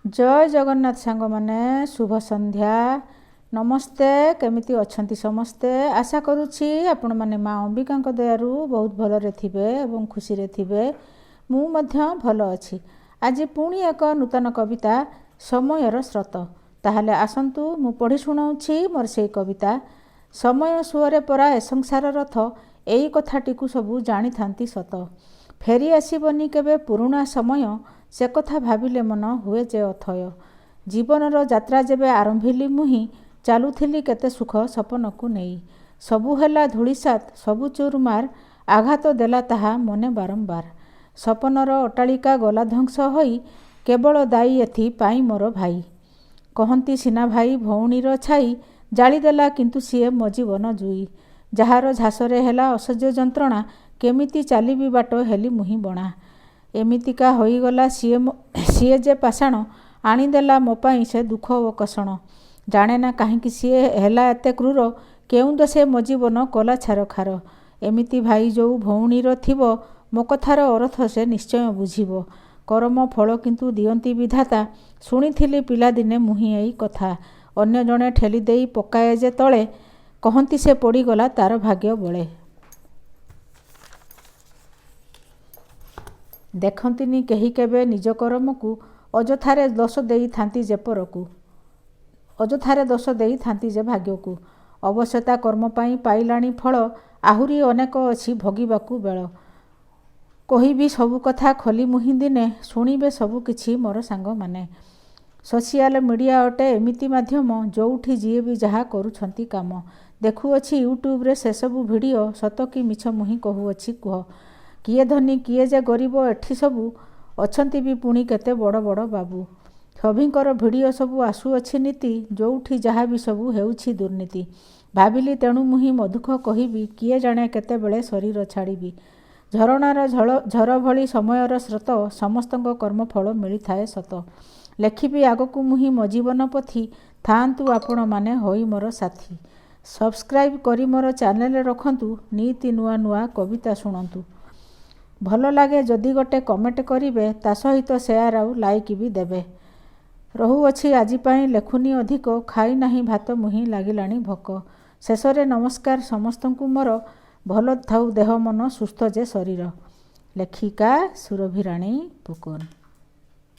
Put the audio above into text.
जय जगन्नाथ सांग माने शुभ संध्या नमस्ते केमिति अछंती समस्ते आशा करुछि आपण माने माँ अंबिका दयारु बहुत भलरे थिबे एवं खुशी रे थिबे मु मध्य भल अछि। आज पुणी एक नूतन कविता समयर स्रोत ताहले आसंतु मु पढ़ी शुणाउछि मोर से कविता। समय सुअरे परा ए संसार रथ एई कथाटिकु सबु जानी थांती सत फेरी आसीबनी केबे पुरुणा समय से कथा भाविले मन हुए जे अथय जीवनर यात्रा जेबे आरंभिली मुही चालुथिली केते सुख सपन को नेई सबु हेला धूलिसात सबु चुरमार आघात देला ताहा मने बारंबार सपनर अटालिका गला ध्वंस होई केवल दायी एथि पाई मोर भाई कहंती सिना भाई भौणीर छाई जाली देला किंतु सीए मो जीवन जुई जहार झासरे हेला असह्य जंत्रणा केमिति चालिबी बाट हेली मुही बणा एमितिका होईगला सीए जे पाषाण आनीदेला मो पाई से दुख ओ कषण जाने ना कहीं सीए हेला एते क्रूर केउ दे मो जीवन कला छार खार एमिति भाई जो भौणीर थिबो मो कथार अर्थ से निश्चय बुझिबो कर्म फल किंतु दियंती विधाता शुणिथिली पिलादिने मुही एई कथा अन्य जणे ठेली देई पकाए जे तले कहंती से पड़ीगला तार भाग्य बळे देखंतिनी केही केबे निज कर्म को अजथारे दोष देई थांती जेपरकू अजथारे दोष देई थांती जे भाग्य को अवश्यता कर्म पाई पाइलाणी फल आहुरी अनेक अछि भोगिबाकू बेळ कहिबी सबु कथा खोली मुही दिने शुणिबे सबु किछि मोर सांग माने सोशल मीडिया अटे एमिति माध्यम जोउठी जिए भी जहा करूछंती काम देखुअछि यूट्यूब रे से सबु वीडियो सत कि मिछ मुही कहूअछि कह किए धनी किए जे गरीब एठी सबु अछंती भी पुणी केते बड़ बड़ बाबू सभिंकर भिडियो सबु आसुअछि नीति जोउठी जहा भी सबु हेउछि दुर्नीति भाबिली तेणु मुही मधुख कहिबी किए जाने केते बेले शरीर छाड़ीबी झरणार झर भली समयर स्रोत समस्तंक कर्म फल मिली थाए सत लेखिबी आगकू मुही मो जीवन पथी थांतु आपण माने होई मोर साथी सब्सक्राइब करी मोर चैनल रखंतु नीति नुआ नुआ कविता शुणंतु भल लागे जदि गोटे कमेंट करिवे ता सहित शेयर आउ लाइक भी देबे रहुअछि आजि पाई लेखुनी अधिक खाई नाही भात मुही लागिलाणी भोक शेषरे नमस्कार समस्तंकु मोर भल थाउ देह मन सुस्थ जे शरीर लेखिका सुरभिराणी पुकुन।